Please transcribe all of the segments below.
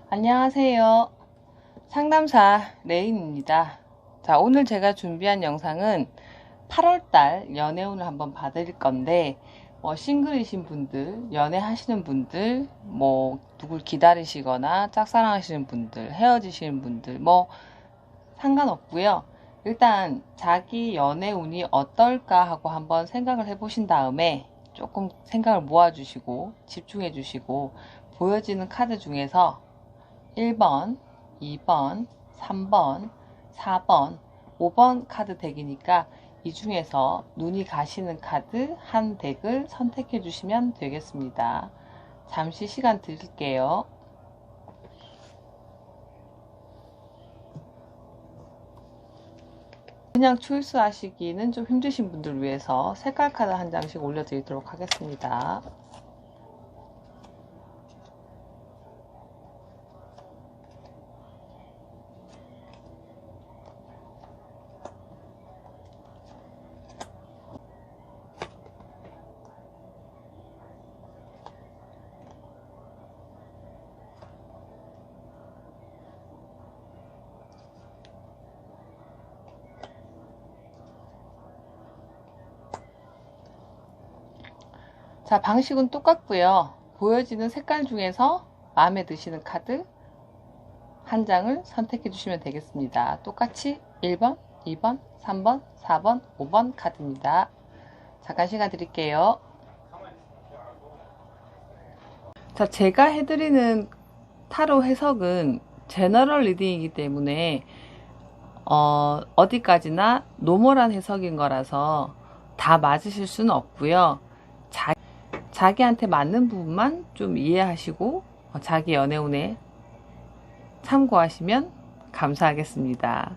안녕하세요. 상담사 레인입니다. 자, 오늘 제가 준비한 영상은 8월달 연애운을 한번 봐드릴 건데, 싱글이신 분들, 연애하시는 분들, 누굴 기다리시거나 짝사랑하시는 분들, 헤어지시는 분들, 상관없고요. 일단 자기 연애운이 어떨까 하고 한번 생각을 해보신 다음에 조금 생각을 모아주시고 집중해 주시고, 보여지는 카드 중에서 1번, 2번, 3번, 4번, 5번 카드 덱이니까 이 중에서 눈이 가시는 카드 한 덱을 선택해 주시면 되겠습니다. 잠시 시간 드릴게요. 그냥 초이스 하시기는 좀 힘드신 분들 위해서 색깔 카드 한 장씩 올려드리도록 하겠습니다. 자, 방식은 똑같고요. 보여지는 색깔 중에서 마음에 드시는 카드 한 장을 선택해 주시면 되겠습니다. 똑같이 1번, 2번, 3번, 4번, 5번 카드입니다. 잠깐 시간 드릴게요. 자, 제가 해드리는 타로 해석은 제너럴 리딩이기 때문에 어디까지나 노멀한 해석인 거라서 다 맞으실 수는 없고요. 자기한테 맞는 부분만 좀 이해하시고 자기 연애운에 참고하시면 감사하겠습니다.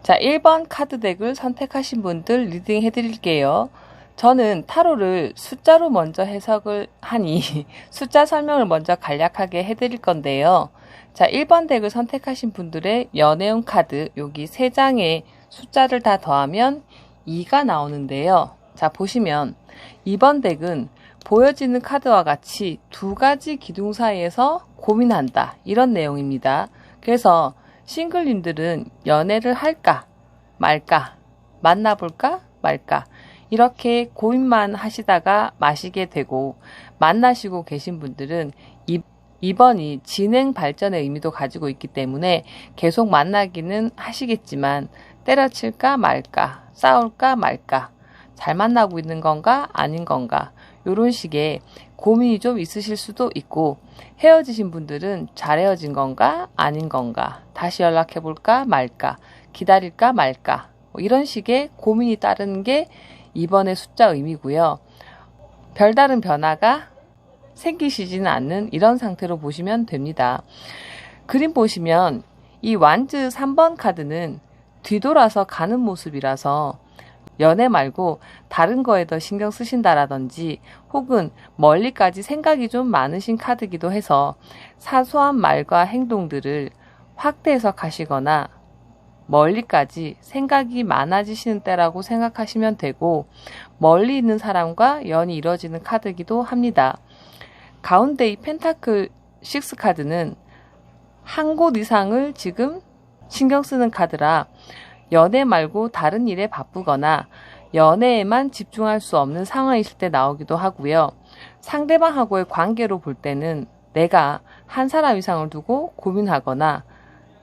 자, 1번 카드 덱을 선택하신 분들 리딩 해드릴게요. 저는 타로를 숫자로 먼저 해석을 하니 숫자 설명을 먼저 간략하게 해드릴 건데요. 자, 1번 덱을 선택하신 분들의 연애운 카드 여기 3장의 숫자를 다 더하면 2가 나오는데요. 자, 보시면 2번 덱은 보여지는 카드와 같이 두 가지 기둥 사이에서 고민한다 이런 내용입니다. 그래서 싱글님들은 연애를 할까 말까 만나볼까 말까 이렇게 고민만 하시다가 마시게 되고, 만나시고 계신 분들은 2번이 진행 발전의 의미도 가지고 있기 때문에 계속 만나기는 하시겠지만 때려칠까 말까 싸울까 말까 잘 만나고 있는 건가 아닌 건가 이런 식의 고민이 좀 있으실 수도 있고, 헤어지신 분들은 잘 헤어진 건가 아닌 건가 다시 연락해볼까 말까 기다릴까 말까 이런 식의 고민이 따르는 게 2번의 숫자 의미고요. 별다른 변화가 생기시지는 않는 이런 상태로 보시면 됩니다. 그림 보시면 이 완즈 3번 카드는 뒤돌아서 가는 모습이라서 연애 말고 다른 거에 더 신경 쓰신다라든지 혹은 멀리까지 생각이 좀 많으신 카드기도 해서 사소한 말과 행동들을 확대해서 가시거나 멀리까지 생각이 많아지시는 때라고 생각하시면 되고, 멀리 있는 사람과 연이 이루어지는 카드이기도 합니다. 가운데 이 펜타클 6 카드는 한 곳 이상을 지금 신경 쓰는 카드라 연애 말고 다른 일에 바쁘거나 연애에만 집중할 수 없는 상황이실 때 나오기도 하고요. 상대방하고의 관계로 볼 때는 내가 한 사람 이상을 두고 고민하거나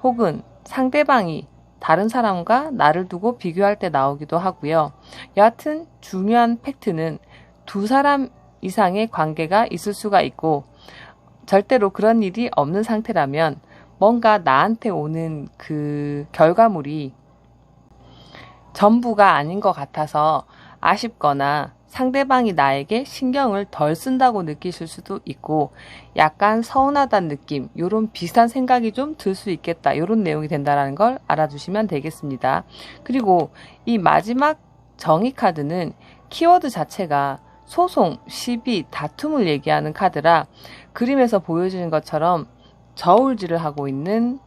혹은 상대방이 다른 사람과 나를 두고 비교할 때 나오기도 하고요. 여하튼 중요한 팩트는 두 사람 이상의 관계가 있을 수가 있고, 절대로 그런 일이 없는 상태라면 뭔가 나한테 오는 그 결과물이 전부가 아닌 것 같아서 아쉽거나 상대방이 나에게 신경을 덜 쓴다고 느끼실 수도 있고, 약간 서운하다는 느낌, 요런 비슷한 생각이 좀 들 수 있겠다, 요런 내용이 된다는 걸 알아두시면 되겠습니다. 그리고 이 마지막 정의 카드는 키워드 자체가 소송, 시비, 다툼을 얘기하는 카드라 그림에서 보여지는 것처럼 저울질을 하고 있는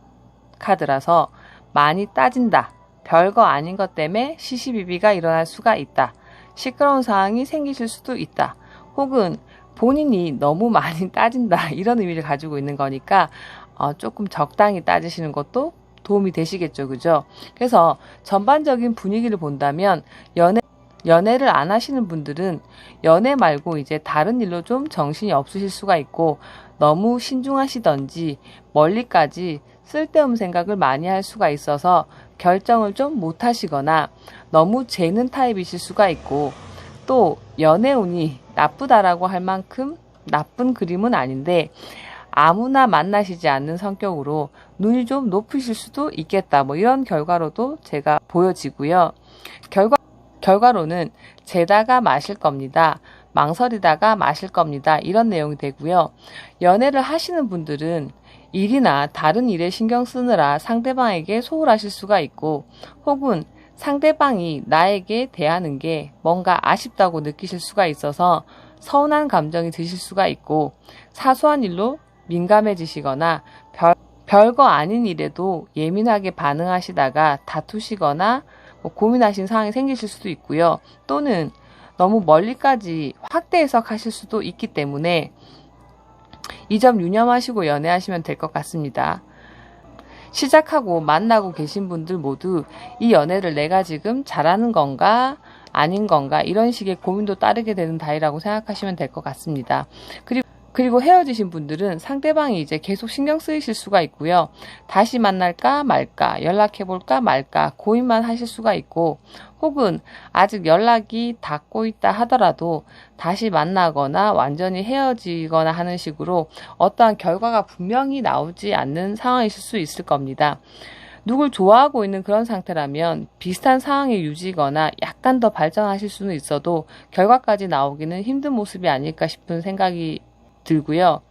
카드라서 많이 따진다, 별거 아닌 것 때문에 시시비비가 일어날 수가 있다. 시끄러운 상황이 생기실 수도 있다. 혹은 본인이 너무 많이 따진다. 이런 의미를 가지고 있는 거니까 조금 적당히 따지시는 것도 도움이 되시겠죠. 그죠? 그래서 전반적인 분위기를 본다면 연애를 안 하시는 분들은 연애 말고 이제 다른 일로 좀 정신이 없으실 수가 있고 너무 신중하시던지 멀리까지 쓸데없는 생각을 많이 할 수가 있어서 결정을 좀 못 하시거나 너무 재는 타입이실 수가 있고 또 연애운이 나쁘다라고 할 만큼 나쁜 그림은 아닌데 아무나 만나시지 않는 성격으로 눈이 좀 높으실 수도 있겠다. 뭐 이런 결과로도 제가 보여지고요. 결과로는 재다가 마실 겁니다. 망설이다가 마실 겁니다. 이런 내용이 되고요. 연애를 하시는 분들은 일이나 다른 일에 신경 쓰느라 상대방에게 소홀하실 수가 있고 혹은 상대방이 나에게 대하는 게 뭔가 아쉽다고 느끼실 수가 있어서 서운한 감정이 드실 수가 있고 사소한 일로 민감해지시거나 별거 아닌 일에도 예민하게 반응하시다가 다투시거나 고민하신 상황이 생기실 수도 있고요. 또는 너무 멀리까지 확대 해석하실 수도 있기 때문에 이 점 유념하시고 연애하시면 될 것 같습니다. 시작하고 만나고 계신 분들 모두 이 연애를 내가 지금 잘하는 건가 아닌 건가 이런 식의 고민도 따르게 되는 달이라고 생각하시면 될 것 같습니다. 그리고 헤어지신 분들은 상대방이 이제 계속 신경 쓰이실 수가 있고요. 다시 만날까 말까, 연락해볼까 말까 고민만 하실 수가 있고 혹은 아직 연락이 닿고 있다 하더라도 다시 만나거나 완전히 헤어지거나 하는 식으로 어떠한 결과가 분명히 나오지 않는 상황이실 수 있을 겁니다. 누굴 좋아하고 있는 그런 상태라면 비슷한 상황이 유지거나 약간 더 발전하실 수는 있어도 결과까지 나오기는 힘든 모습이 아닐까 싶은 생각이 들고요.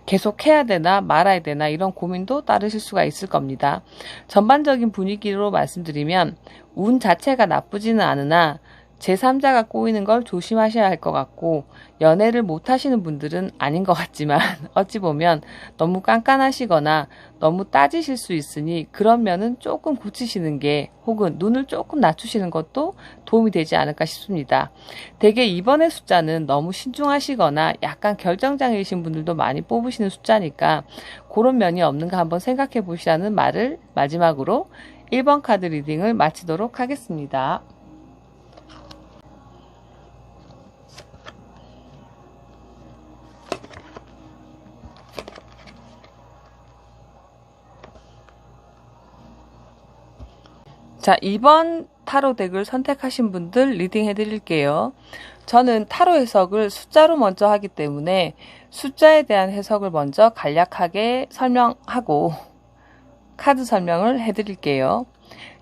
계속 해야 되나 말아야 되나 이런 고민도 따르실 수가 있을 겁니다. 전반적인 분위기로 말씀드리면 운 자체가 나쁘지는 않으나 제3자가 꼬이는 걸 조심하셔야 할 것 같고 연애를 못 하시는 분들은 아닌 것 같지만 어찌 보면 너무 깐깐하시거나 너무 따지실 수 있으니 그런 면은 조금 고치시는 게 혹은 눈을 조금 낮추시는 것도 도움이 되지 않을까 싶습니다. 대개 이번의 숫자는 너무 신중하시거나 약간 결정장애이신 분들도 많이 뽑으시는 숫자니까 그런 면이 없는가 한번 생각해 보시라는 말을 마지막으로 1번 카드 리딩을 마치도록 하겠습니다. 자, 2번 타로 덱을 선택하신 분들 리딩 해드릴게요. 저는 타로 해석을 숫자로 먼저 하기 때문에 숫자에 대한 해석을 먼저 간략하게 설명하고 카드 설명을 해드릴게요.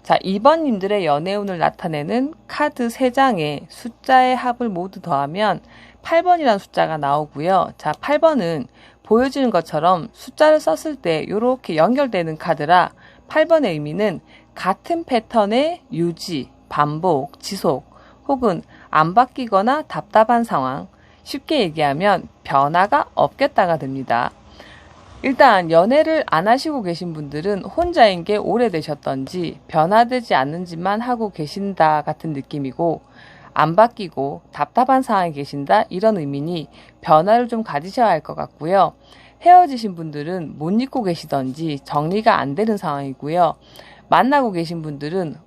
자, 2번님들의 연애운을 나타내는 카드 3장에 숫자의 합을 모두 더하면 8번이라는 숫자가 나오고요. 자, 8번은 보여지는 것처럼 숫자를 썼을 때 이렇게 연결되는 카드라 8번의 의미는 같은 패턴의 유지, 반복, 지속 혹은 안 바뀌거나 답답한 상황, 쉽게 얘기하면 변화가 없겠다가 됩니다. 일단 연애를 안 하시고 계신 분들은 혼자인 게 오래되셨던지 변화되지 않는지만 하고 계신다 같은 느낌이고 안 바뀌고 답답한 상황에 계신다 이런 의미니 변화를 좀 가지셔야 할 것 같고요. 헤어지신 분들은 못 잊고 계시던지 정리가 안 되는 상황이고요. 만나고 계신 분들은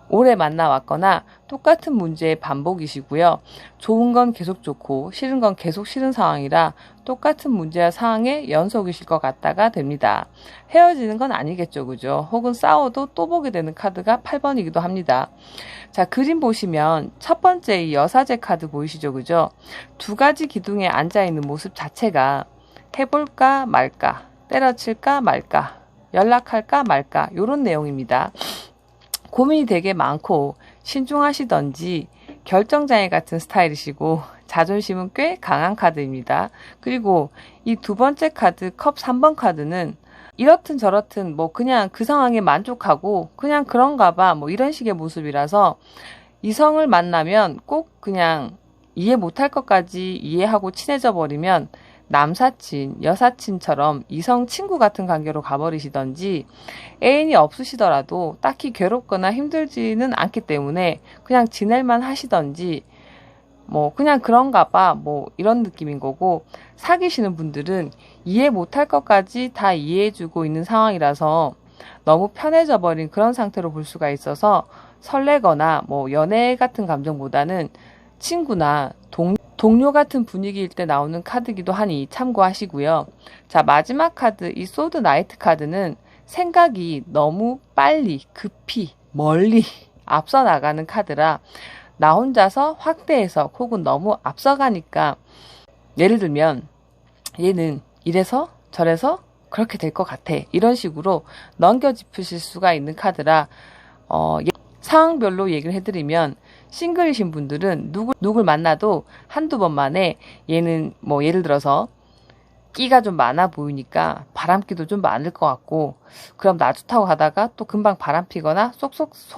오래 만나왔거나 똑같은 문제의 반복이시고요. 좋은 건 계속 좋고 싫은 건 계속 싫은 상황이라 똑같은 문제와 상황의 연속이실 것 같다가 됩니다. 헤어지는 건 아니겠죠, 그죠? 혹은 싸워도 또 보게 되는 카드가 8번이기도 합니다. 자, 그림 보시면 첫 번째 이 여사제 카드 보이시죠, 그죠? 두 가지 기둥에 앉아있는 모습 자체가 해볼까 말까, 때려칠까 말까, 연락할까 말까 이런 내용입니다. 고민이 되게 많고 신중하시던지 결정장애 같은 스타일이시고 자존심은 꽤 강한 카드입니다. 그리고 이 두 번째 카드 컵 3번 카드는 이렇든 저렇든 뭐 그냥 그 상황에 만족하고 그냥 그런가 봐 뭐 이런 식의 모습이라서 이성을 만나면 꼭 그냥 이해 못할 것까지 이해하고 친해져 버리면 남사친, 여사친처럼 이성 친구 같은 관계로 가버리시던지 애인이 없으시더라도 딱히 괴롭거나 힘들지는 않기 때문에 그냥 지낼만 하시던지 뭐 그냥 그런가 봐 뭐 이런 느낌인 거고, 사귀시는 분들은 이해 못할 것까지 다 이해해주고 있는 상황이라서 너무 편해져 버린 그런 상태로 볼 수가 있어서 설레거나 뭐 연애 같은 감정보다는 친구나 동료 같은 분위기일 때 나오는 카드기도 하니 참고하시고요. 자, 마지막 카드, 이 소드 나이트 카드는 생각이 너무 빨리, 급히, 멀리 앞서 나가는 카드라 나 혼자서 확대 해석 혹은 너무 앞서가니까, 예를 들면 얘는 이래서 저래서 그렇게 될 것 같아, 이런 식으로 넘겨짚으실 수가 있는 카드라 상황별로 얘기를 해드리면, 싱글이신 분들은 누굴 만나도 한두 번 만에 얘는 뭐 예를 들어서 끼가 좀 많아 보이니까 바람기도 좀 많을 것 같고, 그럼 나 좋다고 하다가 또 금방 바람 피거나 속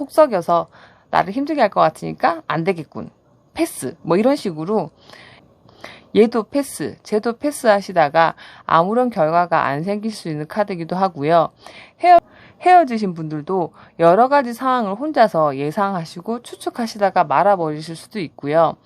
썩여서 나를 힘들게 할 것 같으니까 안 되겠군, 패스, 뭐 이런 식으로 얘도 패스, 쟤도 패스 하시다가 아무런 결과가 안 생길 수 있는 카드이기도 하고요. 헤어지신 분들도 여러 가지 상황을 혼자서 예상하시고 추측하시다가 말아버리실 수도 있고요.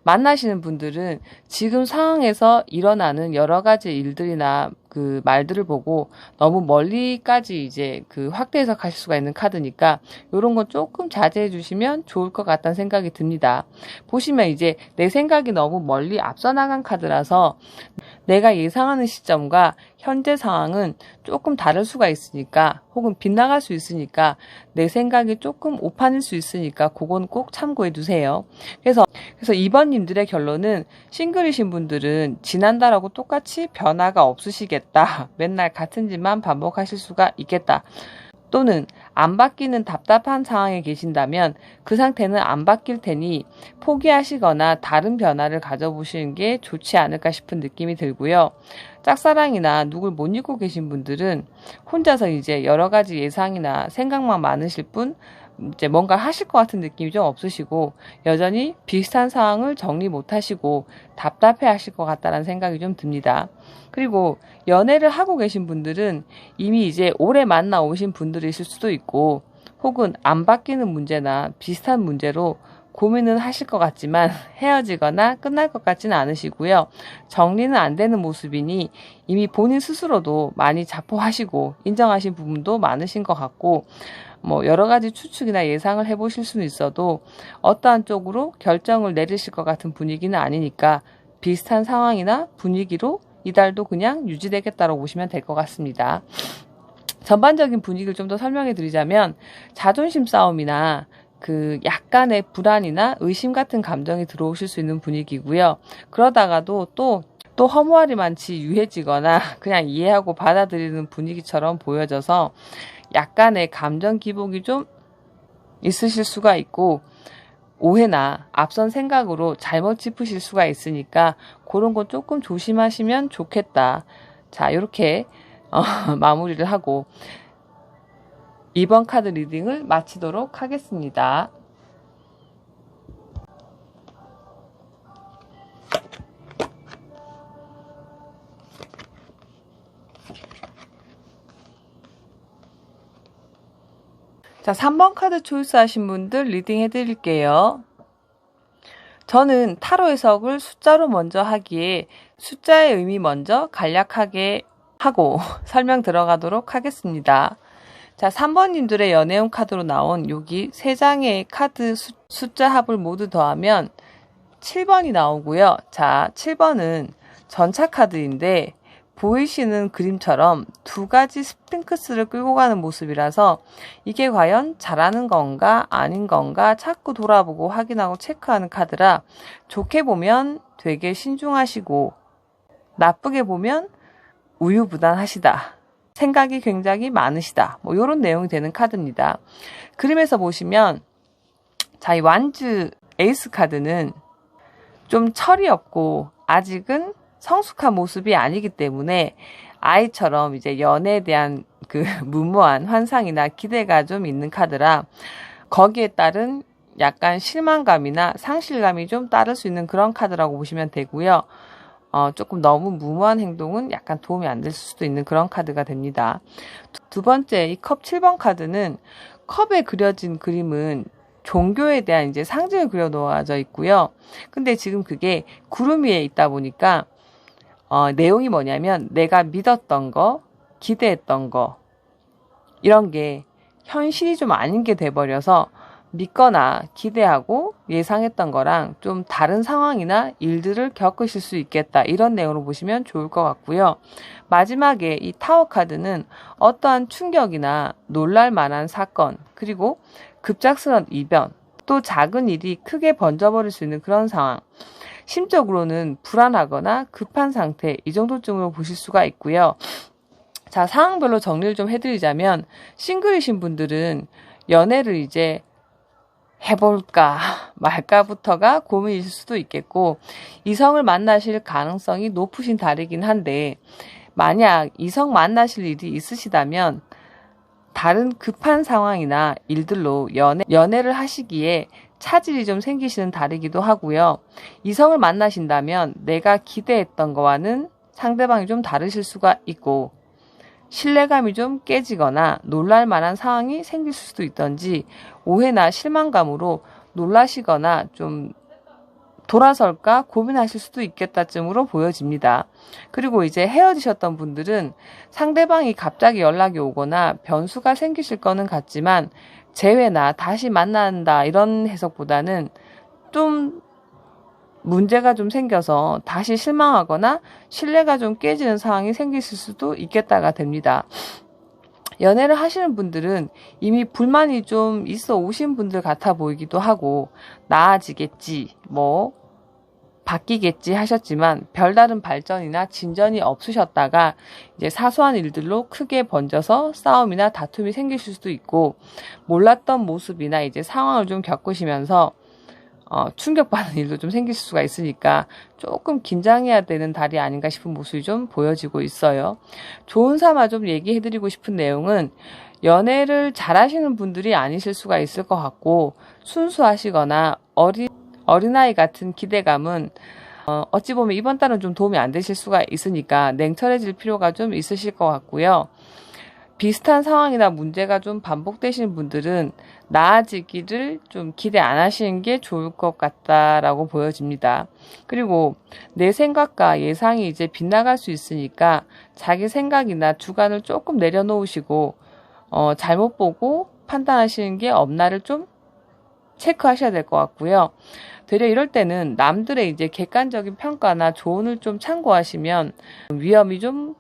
만나시는 분들은 지금 상황에서 일어나는 여러 가지 일들이나 그 말들을 보고 너무 멀리까지 이제 그 확대 해석하실 수가 있는 카드니까 이런 건 조금 자제해 주시면 좋을 것 같다는 생각이 듭니다. 보시면 이제 내 생각이 너무 멀리 앞서 나간 카드라서 내가 예상하는 시점과 현재 상황은 조금 다를 수가 있으니까, 혹은 빗나갈 수 있으니까, 내 생각이 조금 오판일 수 있으니까 그건 꼭 참고해 두세요. 그래서 이번님들의 결론은, 싱글이신 분들은 지난달하고 똑같이 변화가 없으시겠다, 맨날 같은 짓만 반복하실 수가 있겠다, 또는 안 바뀌는 답답한 상황에 계신다면 그 상태는 안 바뀔 테니 포기하시거나 다른 변화를 가져보시는 게 좋지 않을까 싶은 느낌이 들고요. 짝사랑이나 누굴 못 잊고 계신 분들은 혼자서 이제 여러 가지 예상이나 생각만 많으실 뿐 이제 뭔가 하실 것 같은 느낌이 좀 없으시고, 여전히 비슷한 상황을 정리 못 하시고 답답해 하실 것 같다는 생각이 좀 듭니다. 그리고 연애를 하고 계신 분들은 이미 이제 오래 만나 오신 분들이실 수도 있고, 혹은 안 바뀌는 문제나 비슷한 문제로 고민은 하실 것 같지만 헤어지거나 끝날 것 같지는 않으시고요. 정리는 안 되는 모습이니 이미 본인 스스로도 많이 자포하시고 인정하신 부분도 많으신 것 같고, 뭐 여러 가지 추측이나 예상을 해보실 수는 있어도 어떠한 쪽으로 결정을 내리실 것 같은 분위기는 아니니까 비슷한 상황이나 분위기로 이달도 그냥 유지되겠다고 보시면 될 것 같습니다. 전반적인 분위기를 좀 더 설명해 드리자면, 자존심 싸움이나 그 약간의 불안이나 의심 같은 감정이 들어오실 수 있는 분위기고요. 그러다가도 또 허무하리 많지 유해지거나 그냥 이해하고 받아들이는 분위기처럼 보여져서 약간의 감정 기복이 좀 있으실 수가 있고, 오해나 앞선 생각으로 잘못 짚으실 수가 있으니까 그런 거 조금 조심하시면 좋겠다. 자, 이렇게 마무리를 하고 이번 카드 리딩을 마치도록 하겠습니다. 자, 3번 카드 초이스 하신 분들 리딩 해드릴게요. 저는 타로 해석을 숫자로 먼저 하기에 숫자의 의미 먼저 간략하게 하고 설명 들어가도록 하겠습니다. 자, 3번님들의 연애운 카드로 나온 여기 3장의 카드 숫자 합을 모두 더하면 7번이 나오고요. 자, 7번은 전차 카드인데 보이시는 그림처럼 두 가지 스핑크스를 끌고 가는 모습이라서 이게 과연 잘하는 건가 아닌 건가 자꾸 돌아보고 확인하고 체크하는 카드라, 좋게 보면 되게 신중하시고 나쁘게 보면 우유부단하시다, 생각이 굉장히 많으시다, 뭐 이런 내용이 되는 카드입니다. 그림에서 보시면 자, 이 완즈 에이스 카드는 좀 철이 없고 아직은 성숙한 모습이 아니기 때문에 아이처럼 이제 연애에 대한 그 무모한 환상이나 기대가 좀 있는 카드라 거기에 따른 약간 실망감이나 상실감이 좀 따를 수 있는 그런 카드라고 보시면 되고요. 조금 너무 무모한 행동은 약간 도움이 안 될 수도 있는 그런 카드가 됩니다. 두 번째, 이 컵 7번 카드는 컵에 그려진 그림은 종교에 대한 이제 상징을 그려 놓아져 있고요. 근데 지금 그게 구름 위에 있다 보니까 내용이 뭐냐면 내가 믿었던 거, 기대했던 거 이런 게 현실이 좀 아닌 게 돼버려서 믿거나 기대하고 예상했던 거랑 좀 다른 상황이나 일들을 겪으실 수 있겠다. 이런 내용으로 보시면 좋을 것 같고요. 마지막에 이 타워 카드는 어떠한 충격이나 놀랄 만한 사건, 그리고 급작스런 이변, 또 작은 일이 크게 번져버릴 수 있는 그런 상황. 심적으로는 불안하거나 급한 상태, 이 정도쯤으로 보실 수가 있고요. 자, 상황별로 정리를 좀 해드리자면, 싱글이신 분들은 연애를 이제 해볼까 말까부터가 고민이실 수도 있겠고, 이성을 만나실 가능성이 높으신 달이긴 한데, 만약 이성 만나실 일이 있으시다면 다른 급한 상황이나 일들로 연애를 하시기에 차질이 좀 생기시는 달이기도 하고요. 이성을 만나신다면 내가 기대했던 거와는 상대방이 좀 다르실 수가 있고, 신뢰감이 좀 깨지거나 놀랄 만한 상황이 생길 수도 있던지 오해나 실망감으로 놀라시거나 좀 돌아설까 고민하실 수도 있겠다쯤으로 보여집니다. 그리고 이제 헤어지셨던 분들은 상대방이 갑자기 연락이 오거나 변수가 생기실 거는 같지만 재회나 다시 만난다 이런 해석보다는 좀 문제가 좀 생겨서 다시 실망하거나 신뢰가 좀 깨지는 상황이 생기실 수도 있겠다가 됩니다. 연애를 하시는 분들은 이미 불만이 좀 있어 오신 분들 같아 보이기도 하고 나아지겠지, 바뀌겠지 하셨지만 별다른 발전이나 진전이 없으셨다가 이제 사소한 일들로 크게 번져서 싸움이나 다툼이 생기실 수도 있고 몰랐던 모습이나 이제 상황을 좀 겪으시면서 충격받는 일도 좀 생길 수가 있으니까 조금 긴장해야 되는 달이 아닌가 싶은 모습이 좀 보여지고 있어요. 좋은 삼아 좀 얘기해드리고 싶은 내용은 연애를 잘하시는 분들이 아니실 수가 있을 것 같고 순수하시거나 어린아이 같은 기대감은 어찌 보면 이번 달은 좀 도움이 안 되실 수가 있으니까 냉철해질 필요가 좀 있으실 것 같고요. 비슷한 상황이나 문제가 좀 반복되시는 분들은 나아지기를 좀 기대 안 하시는 게 좋을 것 같다라고 보여집니다. 그리고 내 생각과 예상이 이제 빗나갈 수 있으니까 자기 생각이나 주관을 조금 내려놓으시고 잘못 보고 판단하시는 게 없나를 좀 체크하셔야 될 것 같고요. 되려 이럴 때는 남들의 이제 객관적인 평가나 조언을 좀 참고하시면 위험이 좀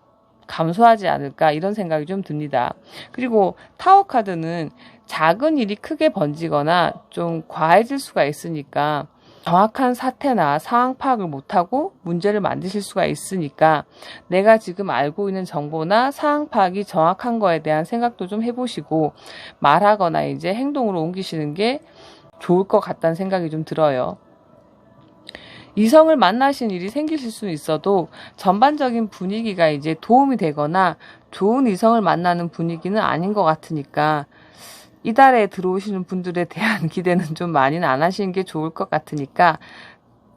감소하지 않을까 이런 생각이 좀 듭니다. 그리고 타워 카드는 작은 일이 크게 번지거나 좀 과해질 수가 있으니까 정확한 사태나 상황 파악을 못하고 문제를 만드실 수가 있으니까 내가 지금 알고 있는 정보나 상황 파악이 정확한 거에 대한 생각도 좀 해보시고 말하거나 이제 행동으로 옮기시는 게 좋을 것 같다는 생각이 좀 들어요. 이성을 만나신 일이 생기실 수는 있어도 전반적인 분위기가 이제 도움이 되거나 좋은 이성을 만나는 분위기는 아닌 것 같으니까 이달에 들어오시는 분들에 대한 기대는 좀 많이는 안 하시는 게 좋을 것 같으니까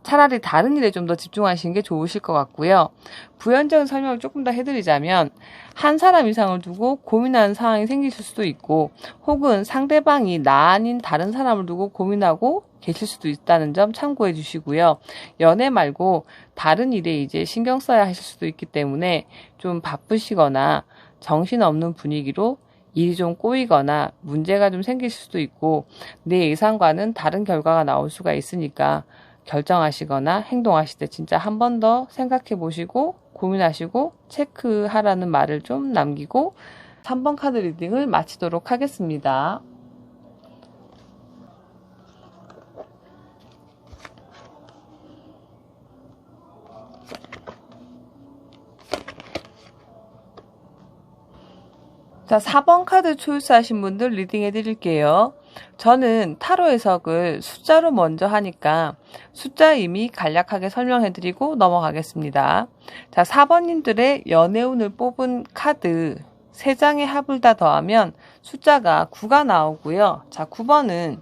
차라리 다른 일에 좀 더 집중하시는 게 좋으실 것 같고요. 부연적인 설명을 조금 더 해드리자면 한 사람 이상을 두고 고민하는 상황이 생기실 수도 있고 혹은 상대방이 나 아닌 다른 사람을 두고 고민하고 계실 수도 있다는 점 참고해 주시고요. 연애 말고 다른 일에 이제 신경 써야 하실 수도 있기 때문에 좀 바쁘시거나 정신없는 분위기로 일이 좀 꼬이거나 문제가 좀 생기실 수도 있고 내 예상과는 다른 결과가 나올 수가 있으니까 결정하시거나 행동하실 때 진짜 한 번 더 생각해 보시고 고민하시고 체크하라는 말을 좀 남기고 3번 카드 리딩을 마치도록 하겠습니다. 자, 4번 카드 초이스하신 분들 리딩 해드릴게요. 저는 타로 해석을 숫자로 먼저 하니까 숫자 이미 간략하게 설명해드리고 넘어가겠습니다. 자, 4번님들의 연애운을 뽑은 카드 3장의 합을 다 더하면 숫자가 9가 나오고요. 자, 9번은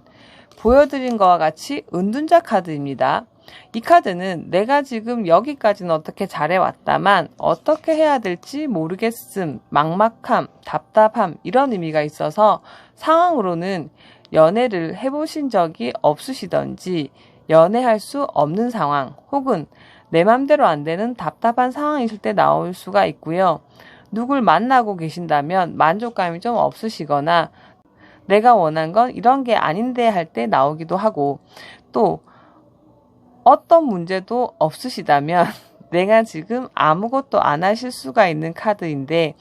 보여드린 것과 같이 은둔자 카드입니다. 이 카드는 내가 지금 여기까지는 어떻게 잘해왔다만 어떻게 해야 될지 모르겠음, 막막함, 답답함 이런 의미가 있어서 상황으로는 연애를 해보신 적이 없으시던지 연애할 수 없는 상황 혹은 내 맘대로 안 되는 답답한 상황이실 때 나올 수가 있고요. 누굴 만나고 계신다면 만족감이 좀 없으시거나 내가 원한 건 이런 게 아닌데 할 때 나오기도 하고 또 어떤 문제도 없으시다면 내가 지금 아무것도 안 하실 수가 있는 카드인데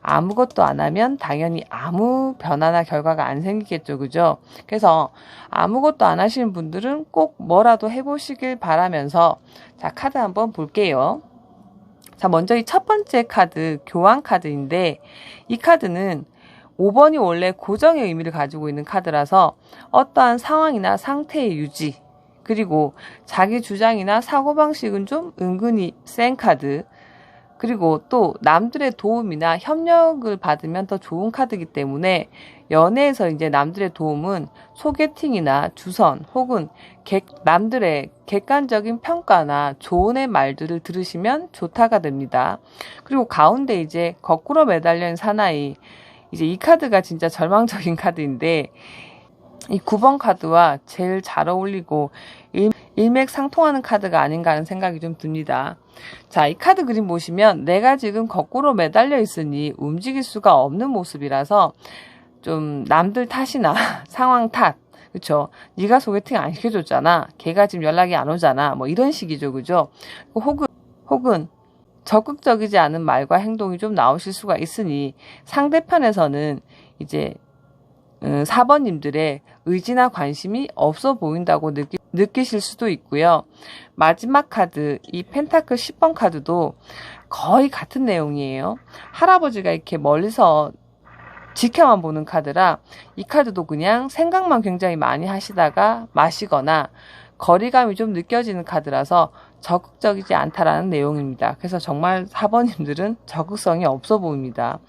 아무것도 안 하면 당연히 아무 변화나 결과가 안 생기겠죠. 그죠? 그래서 아무것도 안 하시는 분들은 꼭 뭐라도 해보시길 바라면서 자, 카드 한번 볼게요. 자, 먼저 이 첫 번째 카드, 교환 카드인데 이 카드는 5번이 원래 고정의 의미를 가지고 있는 카드라서 어떠한 상황이나 상태의 유지 그리고 자기 주장이나 사고방식은 좀 은근히 센 카드 그리고 또 남들의 도움이나 협력을 받으면 더 좋은 카드이기 때문에 연애에서 이제 남들의 도움은 소개팅이나 주선 혹은 남들의 객관적인 평가나 조언의 말들을 들으시면 좋다가 됩니다. 그리고 가운데 이제 거꾸로 매달려 있는 사나이 이제 이 카드가 진짜 절망적인 카드인데 이 9번 카드와 제일 잘 어울리고 일맥상통하는 카드가 아닌가 하는 생각이 좀 듭니다. 자, 이 카드 그림 보시면 내가 지금 거꾸로 매달려 있으니 움직일 수가 없는 모습이라서 좀 남들 탓이나 상황 탓 그쵸? 네가 소개팅 안 시켜줬잖아. 걔가 지금 연락이 안 오잖아. 뭐 이런 식이죠. 그죠? 혹은 적극적이지 않은 말과 행동이 좀 나오실 수가 있으니 상대편에서는 이제 4번님들의 의지나 관심이 없어 보인다고 느끼실 수도 있고요. 마지막 카드, 이 펜타클 10번 카드도 거의 같은 내용이에요. 할아버지가 이렇게 멀리서 지켜만 보는 카드라 이 카드도 그냥 생각만 굉장히 많이 하시다가 마시거나 거리감이 좀 느껴지는 카드라서 적극적이지 않다라는 내용입니다. 그래서 정말 4번님들은 적극성이 없어 보입니다.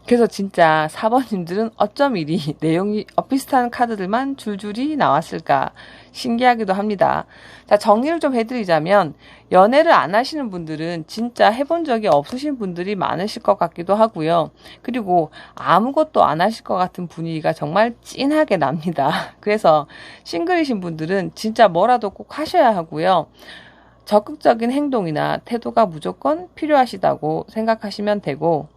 그래서 진짜 4번님들은 어쩜 이리 내용이 비슷한 카드들만 줄줄이 나왔을까 신기하기도 합니다. 자, 정리를 좀 해드리자면 연애를 안 하시는 분들은 진짜 해본 적이 없으신 분들이 많으실 것 같기도 하고요. 그리고 아무것도 안 하실 것 같은 분위기가 정말 찐하게 납니다. 그래서 싱글이신 분들은 진짜 뭐라도 꼭 하셔야 하고요. 적극적인 행동이나 태도가 무조건 필요하시다고 생각하시면 되고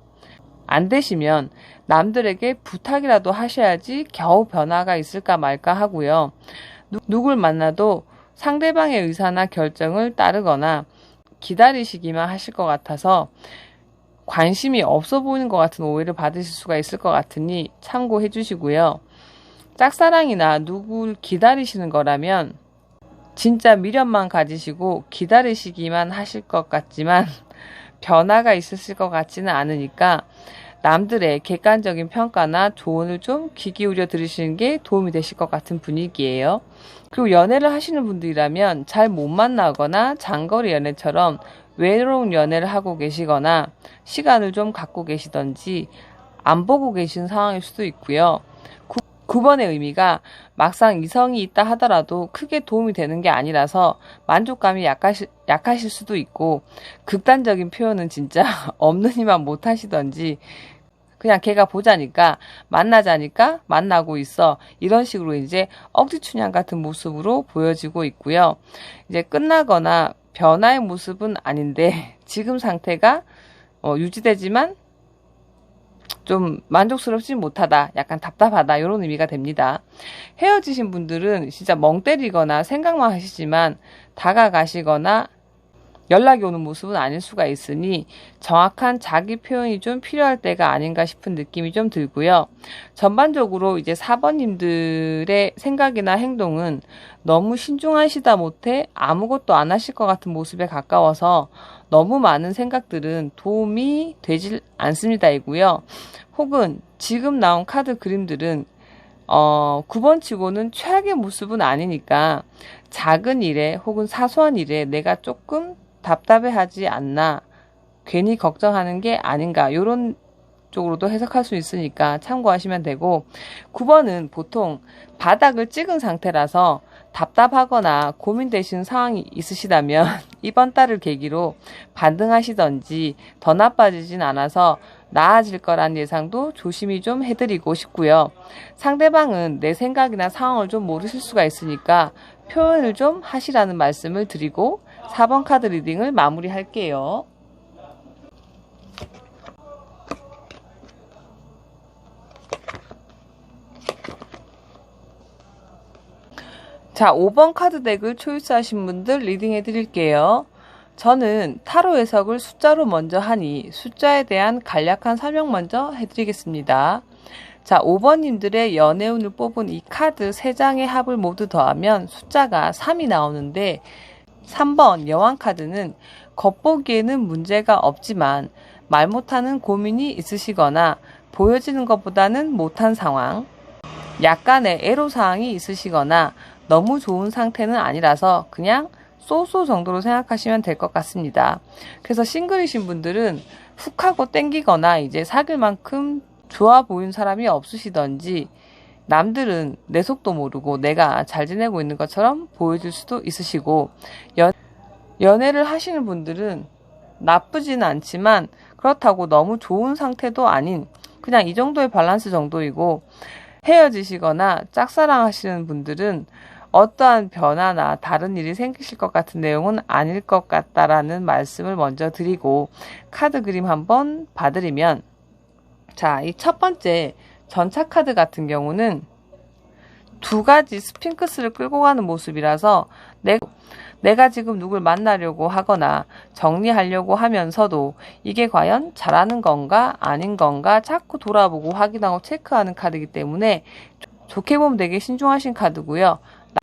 안 되시면 남들에게 부탁이라도 하셔야지 겨우 변화가 있을까 말까 하고요. 누굴 만나도 상대방의 의사나 결정을 따르거나 기다리시기만 하실 것 같아서 관심이 없어 보이는 것 같은 오해를 받으실 수가 있을 것 같으니 참고해 주시고요. 짝사랑이나 누굴 기다리시는 거라면 진짜 미련만 가지시고 기다리시기만 하실 것 같지만 변화가 있으실 것 같지는 않으니까 남들의 객관적인 평가나 조언을 좀 귀 기울여 들으시는 게 도움이 되실 것 같은 분위기예요. 그리고 연애를 하시는 분들이라면 잘 못 만나거나 장거리 연애처럼 외로운 연애를 하고 계시거나 시간을 좀 갖고 계시던지 안 보고 계신 상황일 수도 있고요. 9번의 의미가 막상 이성이 있다 하더라도 크게 도움이 되는 게 아니라서 만족감이 약하실 수도 있고 극단적인 표현은 진짜 없는 이만 못 하시던지 그냥 걔가 보자니까 만나자니까 만나고 있어 이런 식으로 이제 억지춘향 같은 모습으로 보여지고 있고요. 이제 끝나거나 변화의 모습은 아닌데 지금 상태가 유지되지만 좀 만족스럽지 못하다, 약간 답답하다 이런 의미가 됩니다. 헤어지신 분들은 진짜 멍 때리거나 생각만 하시지만 다가가시거나 연락이 오는 모습은 아닐 수가 있으니 정확한 자기 표현이 좀 필요할 때가 아닌가 싶은 느낌이 좀 들고요. 전반적으로 이제 4번님들의 생각이나 행동은 너무 신중하시다 못해 아무것도 안 하실 것 같은 모습에 가까워서 너무 많은 생각들은 도움이 되질 않습니다이고요. 혹은 지금 나온 카드 그림들은 9번 치고는 최악의 모습은 아니니까 작은 일에 혹은 사소한 일에 내가 조금 답답해하지 않나 괜히 걱정하는 게 아닌가 이런 쪽으로도 해석할 수 있으니까 참고하시면 되고 9번은 보통 바닥을 찍은 상태라서 답답하거나 고민되시는 상황이 있으시다면 이번 달을 계기로 반등하시던지 더 나빠지진 않아서 나아질 거란 예상도 조심히 좀 해드리고 싶고요. 상대방은 내 생각이나 상황을 좀 모르실 수가 있으니까 표현을 좀 하시라는 말씀을 드리고 4번 카드 리딩을 마무리할게요. 자, 5번 카드 덱을 초이스하신 분들 리딩해 드릴게요. 저는 타로 해석을 숫자로 먼저 하니 숫자에 대한 간략한 설명 먼저 해드리겠습니다. 자, 5번님들의 연애운을 뽑은 이 카드 3장의 합을 모두 더하면 숫자가 3이 나오는데 3번 여왕카드는 겉보기에는 문제가 없지만 말 못하는 고민이 있으시거나 보여지는 것보다는 못한 상황, 약간의 애로사항이 있으시거나 너무 좋은 상태는 아니라서 그냥 쏘쏘 정도로 생각하시면 될 것 같습니다. 그래서 싱글이신 분들은 훅 하고 땡기거나 이제 사귈 만큼 좋아 보이는 사람이 없으시던지 남들은 내 속도 모르고 내가 잘 지내고 있는 것처럼 보여줄 수도 있으시고 연애를 하시는 분들은 나쁘지는 않지만 그렇다고 너무 좋은 상태도 아닌 그냥 이 정도의 밸런스 정도이고 헤어지시거나 짝사랑 하시는 분들은 어떠한 변화나 다른 일이 생기실 것 같은 내용은 아닐 것 같다라는 말씀을 먼저 드리고 카드 그림 한번 봐드리면 자, 이 첫 번째 전차 카드 같은 경우는 두 가지 스핑크스를 끌고 가는 모습이라서 내가 지금 누굴 만나려고 하거나 정리하려고 하면서도 이게 과연 잘하는 건가 아닌 건가 자꾸 돌아보고 확인하고 체크하는 카드이기 때문에 좋게 보면 되게 신중하신 카드고요.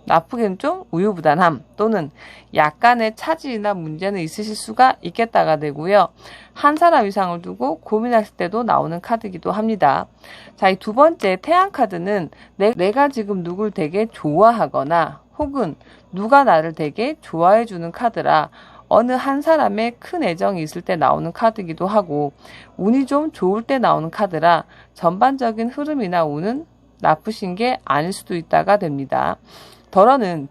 나쁘게는 좀 우유부단함 또는 약간의 차질이나 문제는 있으실 수가 있겠다가 되고요. 한 사람 이상을 두고 고민하실 때도 나오는 카드이기도 합니다. 자, 이 두 번째 태양 카드는 내가 지금 누굴 되게 좋아하거나 혹은 누가 나를 되게 좋아해 주는 카드라 어느 한 사람의 큰 애정이 있을 때 나오는 카드이기도 하고 운이 좀 좋을 때 나오는 카드라 전반적인 흐름이나 운은 나쁘신 게 아닐 수도 있다가 됩니다. 덜어는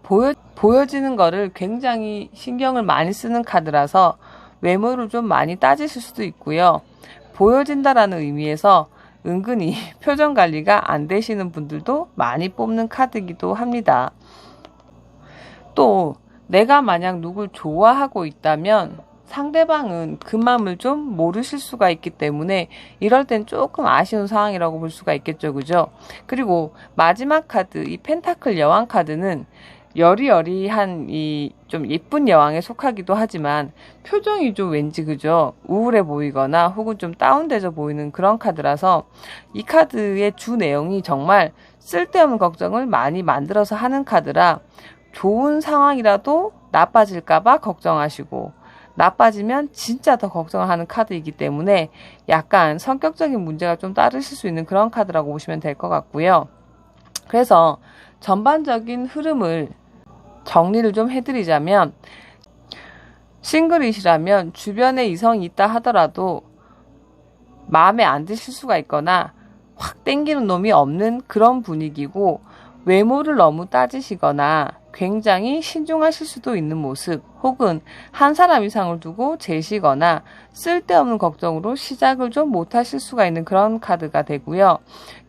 보여지는 거를 굉장히 신경을 많이 쓰는 카드라서 외모를 좀 많이 따지실 수도 있고요. 보여진다라는 의미에서 은근히 표정 관리가 안 되시는 분들도 많이 뽑는 카드이기도 합니다. 또 내가 만약 누굴 좋아하고 있다면 상대방은 그 마음을 좀 모르실 수가 있기 때문에 이럴 땐 조금 아쉬운 상황이라고 볼 수가 있겠죠. 그죠? 그리고 마지막 카드 이 펜타클 여왕 카드는 여리여리한 이 좀 예쁜 여왕에 속하기도 하지만 표정이 좀 왠지 그죠? 우울해 보이거나 혹은 좀 다운돼져 보이는 그런 카드라서 이 카드의 주 내용이 정말 쓸데없는 걱정을 많이 만들어서 하는 카드라 좋은 상황이라도 나빠질까봐 걱정하시고 나빠지면 진짜 더 걱정을 하는 카드이기 때문에 약간 성격적인 문제가 좀 따르실 수 있는 그런 카드라고 보시면 될 것 같고요. 그래서 전반적인 흐름을 정리를 좀 해드리자면 싱글이시라면 주변에 이성이 있다 하더라도 마음에 안 드실 수가 있거나 확 땡기는 놈이 없는 그런 분위기고 외모를 너무 따지시거나 굉장히 신중하실 수도 있는 모습 혹은 한 사람 이상을 두고 재시거나 쓸데없는 걱정으로 시작을 좀 못하실 수가 있는 그런 카드가 되고요.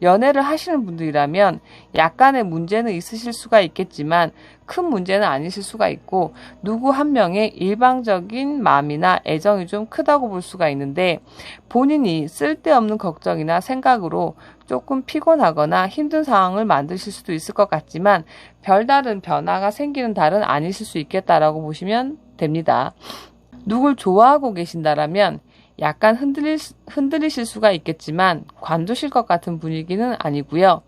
연애를 하시는 분들이라면 약간의 문제는 있으실 수가 있겠지만 큰 문제는 아니실 수가 있고 누구 한 명의 일방적인 마음이나 애정이 좀 크다고 볼 수가 있는데 본인이 쓸데없는 걱정이나 생각으로 조금 피곤하거나 힘든 상황을 만드실 수도 있을 것 같지만 별다른 변화가 생기는 달은 아니실 수 있겠다라고 보시면 됩니다. 누굴 좋아하고 계신다라면 약간 흔들리실 수가 있겠지만 관두실 것 같은 분위기는 아니고요.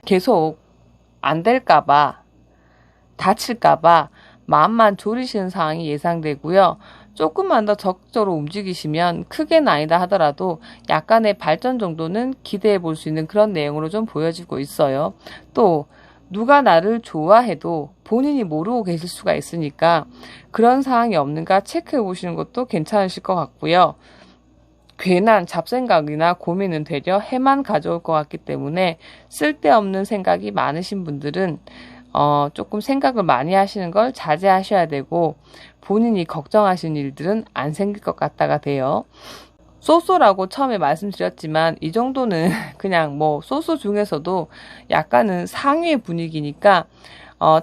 계속 안 될까봐 다칠까봐 마음만 졸이시는 상황이 예상되고요. 조금만 더 적극적으로 움직이시면 크게는 아니다 하더라도 약간의 발전 정도는 기대해 볼 수 있는 그런 내용으로 좀 보여지고 있어요. 또 누가 나를 좋아해도 본인이 모르고 계실 수가 있으니까 그런 상황이 없는가 체크해 보시는 것도 괜찮으실 것 같고요. 괜한 잡생각이나 고민은 되려 해만 가져올 것 같기 때문에 쓸데없는 생각이 많으신 분들은 조금 생각을 많이 하시는 걸 자제하셔야 되고, 본인이 걱정하시는 일들은 안 생길 것 같다가 돼요. 쏘쏘라고 처음에 말씀드렸지만 이 정도는 그냥 뭐 쏘쏘 중에서도 약간은 상위의 분위기니까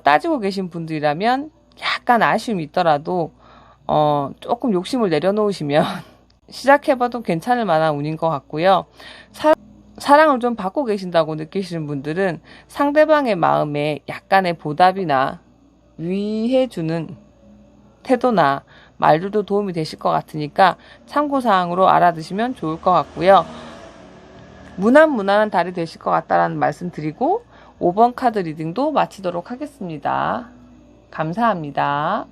따지고 계신 분들이라면 약간 아쉬움이 있더라도 조금 욕심을 내려놓으시면 시작해봐도 괜찮을 만한 운인 것 같고요. 사랑을 좀 받고 계신다고 느끼시는 분들은 상대방의 마음에 약간의 보답이나 위해주는 태도나 말들도 도움이 되실 것 같으니까 참고사항으로 알아두시면 좋을 것 같고요. 무난무난한 달이 되실 것 같다라는 말씀 드리고 5번 카드 리딩도 마치도록 하겠습니다. 감사합니다.